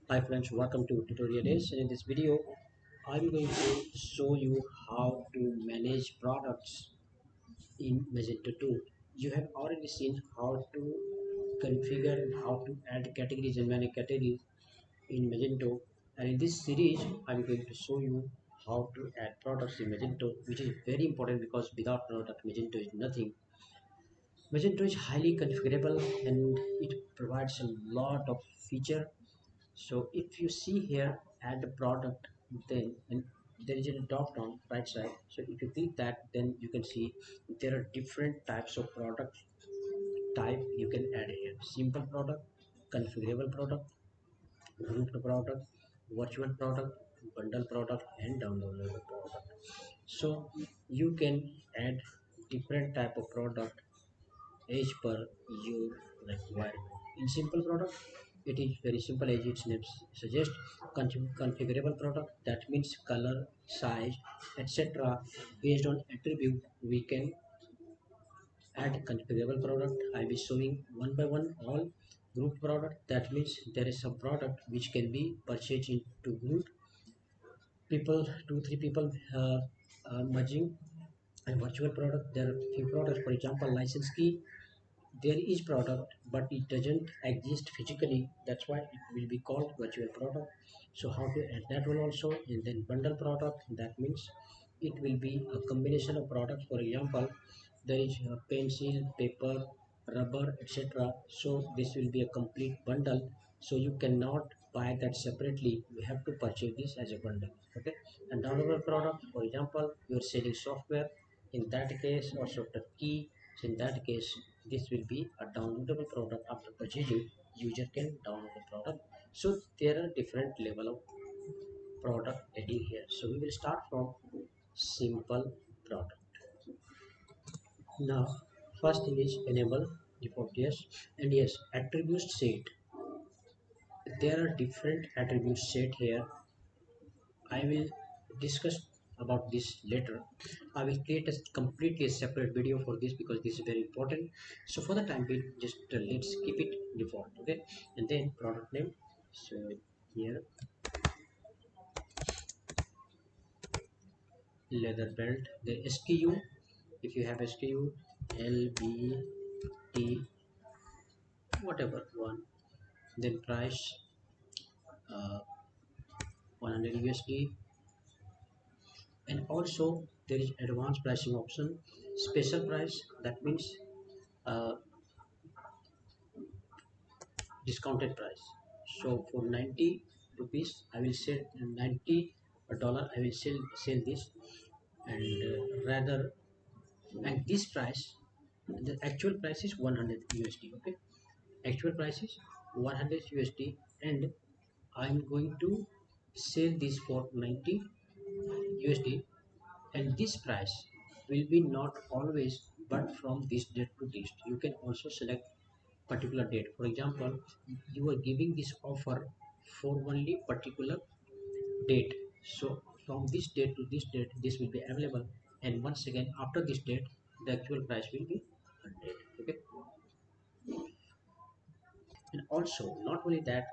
Hi friends, welcome to Tutorial Days. And in this video, I'm going to show you how to manage products in Magento 2. You have already seen how to configure and how to add categories and manage categories in Magento. And in this series, I'm going to show you how to add products in Magento, which is very important because without product, Magento is nothing. Magento is highly configurable and it provides a lot of feature. So if you see here add the product, then and there is a drop down right side. So if you click that, then you can see there are different types of product type you can add here: simple product, configurable product, grouped product, virtual product, bundle product, and downloadable product. So you can add different type of product as per your requirement. In simple product, it is very simple as its name suggests. Configurable product, that means color, size, etc. Based on attribute, we can add configurable product. I'll be showing one by one all. Group product, that means there is some product which can be purchased into group. People, two, three people merging. And virtual product, there are few products, for example, license key. There is product but it doesn't exist physically, that's why it will be called virtual product. So how to add that one also. And then bundle product, that means it will be a combination of products. For example, there is a pencil, paper, rubber, etc. So this will be a complete bundle, so you cannot buy that separately, you have to purchase this as a bundle. Okay. And downloadable product, for example, you are selling software, in that case, or software key. So in that case, this will be a downloadable product. After purchasing, user can download the product. So there are different level of product adding here. So we will start from simple product. Now, first thing is enable default yes, and yes, attributes set. There are different attributes set here. I will discuss about this later. I will create a completely separate video for this because this is very important. So for the time being, just let's keep it default, okay? And then product name. So here, leather belt. The SKU, if you have SKU, LBT, whatever one. Then price, 100 USD. And also there is advanced pricing option, special price, that means uh, discounted price. So for 90 rupees I will sell, 90 dollar I will sell this. And rather, and this price, the actual price is 100 USD. Okay, actual price is 100 USD, and I'm going to sell this for 90 USD. And this price will be not always but from this date to this. You can also select particular date. For example, you are giving this offer for only particular date. So from this date to this date, this will be available. And once again, after this date, the actual price will be 100. Okay. And also, not only that,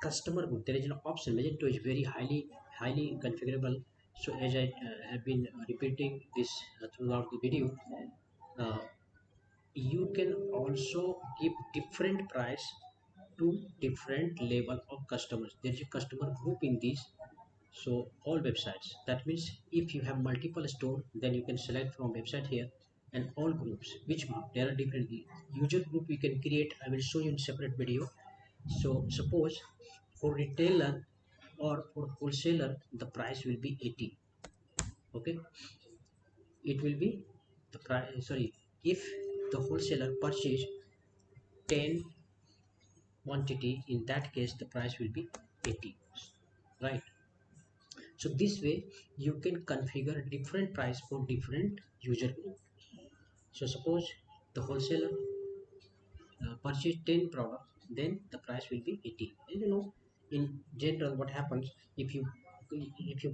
customer group, there is an option. Magento is very highly configurable. So as I have been repeating this throughout the video, uh, you can also give different price to different level of customers. There is a customer group in this. So all websites, that means if you have multiple store, then you can select from website here. And all groups, which group, there are different user group you can create. I will show you in separate video. So suppose for retailer or for wholesaler, the price will be 80. Okay, it will be the price, sorry, if the wholesaler purchase 10 quantity, in that case the price will be 80, right? So this way you can configure different price for different user group. So suppose the wholesaler purchase 10 products, then the price will be 80. And you know, in general what happens, if you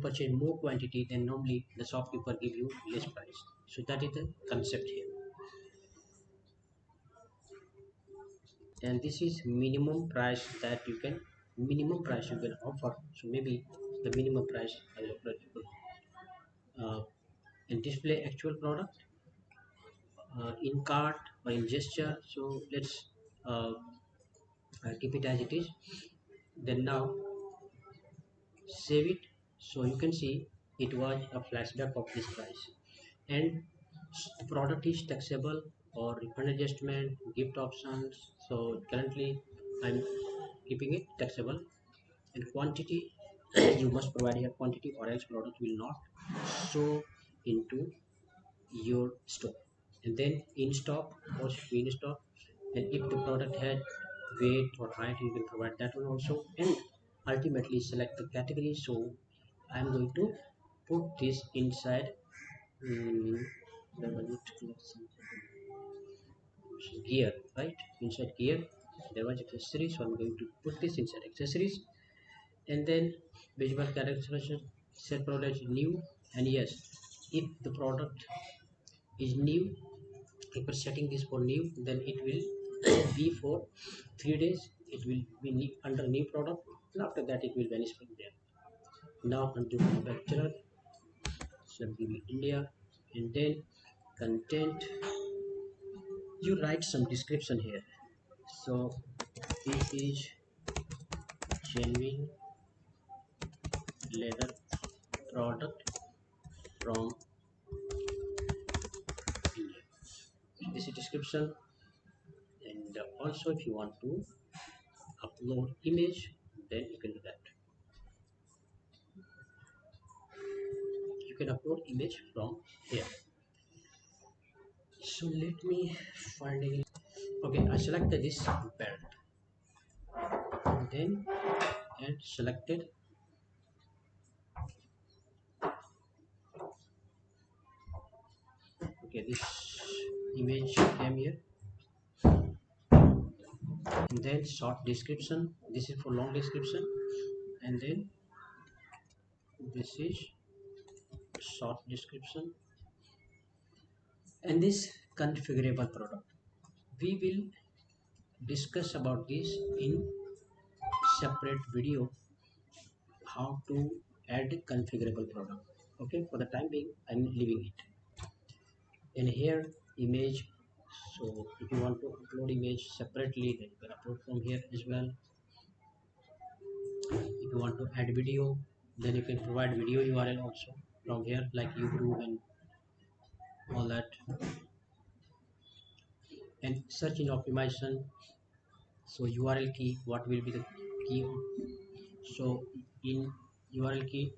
purchase more quantity, then normally the shopkeeper give you less price. So that is the concept here. And this is minimum price that you can minimum price you can offer. So maybe the minimum price I will offer people and display actual product in cart or in gesture. So let's uh, keep it as it is. Then now save it. So you can see it was a flashback of this price, and the product is taxable or refund adjustment, gift options. So currently I'm keeping it taxable. And quantity, you must provide here quantity or else product will not show into your stock. And then in stock or should be in stock, and if the product had weight or height you can provide that one also. And ultimately select the category. So I'm going to put this inside um, gear, right? Inside gear there was accessories, so I'm going to put this inside accessories. And then visual characterization, set product new. And yes, if the product is new, if we're setting this for new, then it will be for 3 days. It will be new, under new product, and after that it will vanish from there. Now unto manufacturer, so I'll give you India. And then content, you write some description here. So this is genuine leather product from India. This is description. And also if you want to upload image, then you can do that. You can upload image from here. So let me find it. Okay, I selected this belt, and then and selected. Okay, this image came here. And then short description, this is for long description. And then this is short description. And this configurable product, we will discuss about this in separate video, how to add configurable product. Okay, for the time being I'm leaving it. And here image, so if you want to upload image separately, then you can upload from here as well. If you want to add video, then you can provide video URL also from here, like YouTube and all that. And search engine optimization, so URL key, what will be the key? So in URL key,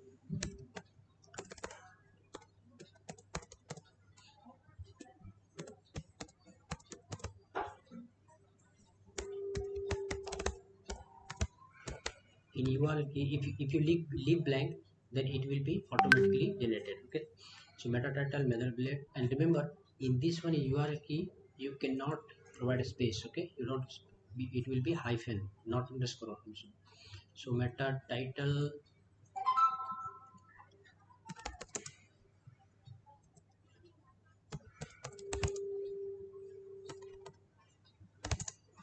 in URL key, if you leave blank, then it will be automatically generated. Okay, so meta title, meta blade. And remember, in this one in URL key you cannot provide a space. Okay, you don't, it will be hyphen, not underscore also. So meta title,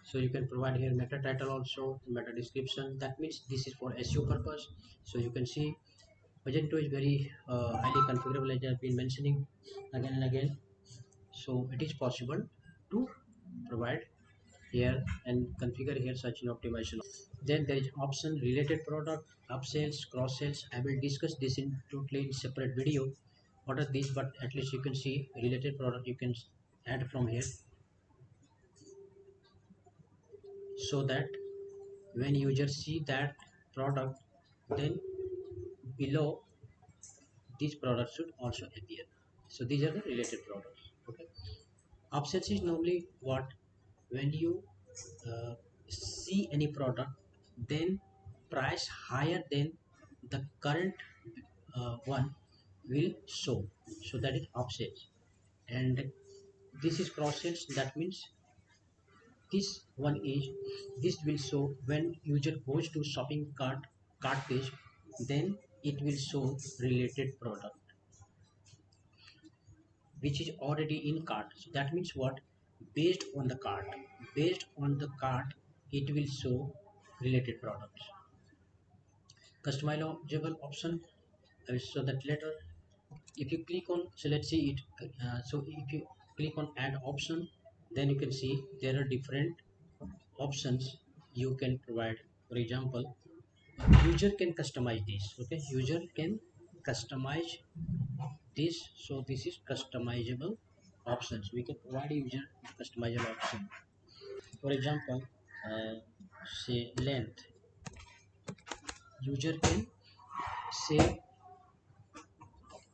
so you can provide here meta title also, meta description. That means this is for SEO purpose. So you can see Magento is very highly configurable, as I have been mentioning again and again. So it is possible to provide here and configure here such an optimization. Then there is option related product, upsells, cross sales. I will discuss this in totally in separate video. What are these? But at least you can see related product you can add from here, so that when users see that product, then below these products should also appear. So these are the related products. Okay, upsells is normally what, when you uh, see any product, then price higher than the current one will show, so that is upsells. And this is cross sales, that means this one is, this will show when user goes to shopping cart page, then it will show related product which is already in cart. So that means what, based on the cart, based on the cart it will show related products. customizable option. I will show that later. If you click on, so let's see it. So if you click on add option, then you can see there are different options you can provide. For example, user can customize this. Okay, user can customize this. So this is customizable options. We can provide user customizable option. For example, uh, say length. User can say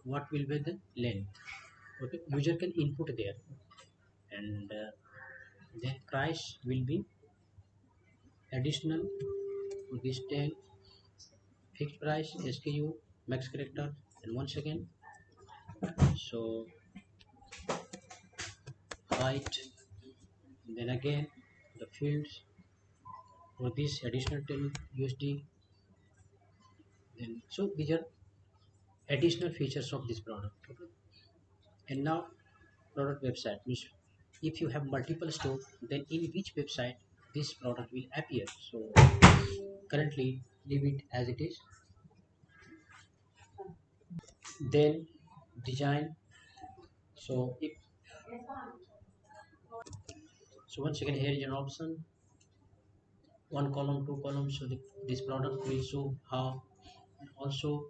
what will be the length. Okay, user can input there, and then price will be additional for this 10, fixed price, SKU, max character, and once again, so height, and then again the fields for this additional 10 USD. Then so these are additional features of this product. Okay. And now product website means if you have multiple store, then in which website this product will appear. So currently leave it as it is. Then design. So if so once again here is an option, one column, two columns, so this product will show how. And also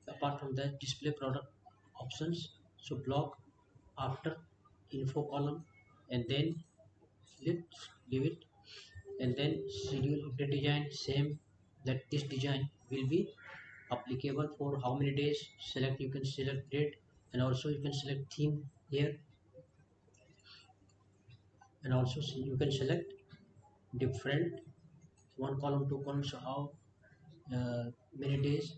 apart from that, display product options, so block after info column, and then let's leave it, and then schedule update design, same, that this design will be applicable for how many days. Select, you can select date, and also you can select theme here, and also you can select different one column, two columns, so how many days,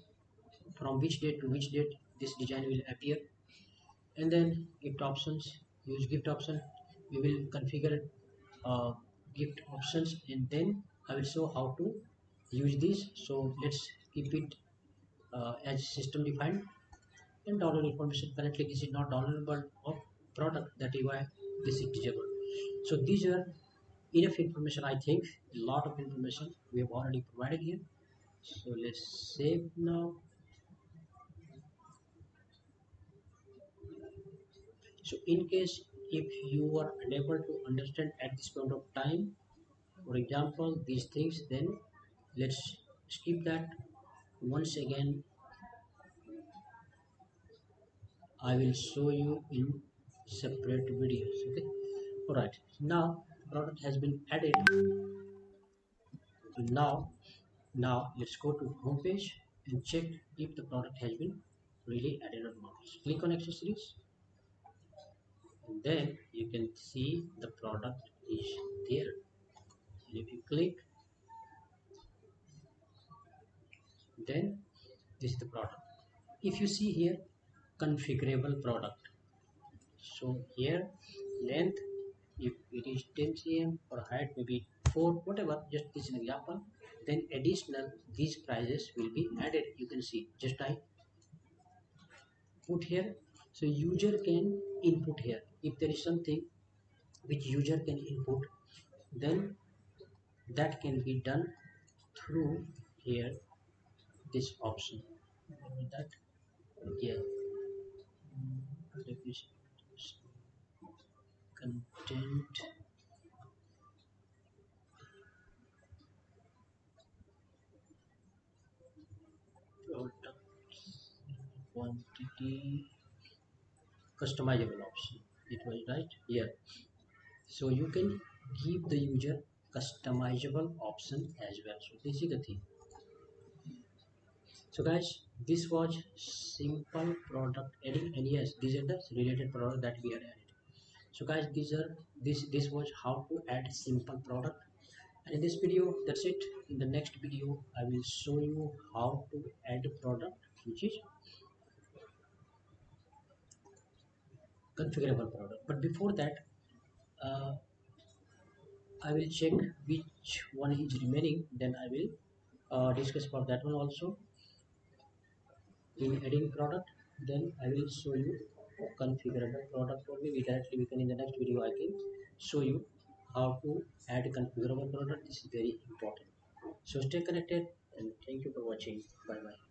from which date to which date this design will appear. And then gift options, use gift option, we will configure uh, gift options, and then I will show how to use this. So let's keep it as system defined. And download information, currently this is not downloadable of product, that is why this is disabled. So these are enough information. I think a lot of information we have already provided here. So let's save now. So in case if you are unable to understand at this point of time, for example, these things, then let's skip that. Once again, I will show you in separate videos. Okay. Alright. Now product has been added. So now let's go to home page and check if the product has been really added or not. So click on accessories, and then you can see the product is there. And if you click, then this is the product. If you see here, configurable product, so here length, if it is 10 cm, or height maybe 4, whatever, just this is an example. Then additional, these prices will be added. You can see, just I put here, so user can input here. If there is something which user can input, then that can be done through here, this option. That, yeah. Content, product, quantity, customizable option, it was right here. So you can give the user customizable option as well. So this is the thing. So guys, this was simple product adding, and yes, these are the related product that we are added. So guys, this was how to add simple product. And in this video, that's it. In the next video, I will show you how to add a product which is configurable product. But before that, uh, I will check which one is remaining, then I will discuss about that one also in adding product. Then I will show you configurable product only. We can, in the next video I can show you how to add configurable product. This is very important. So stay connected. and thank you for watching. Bye bye.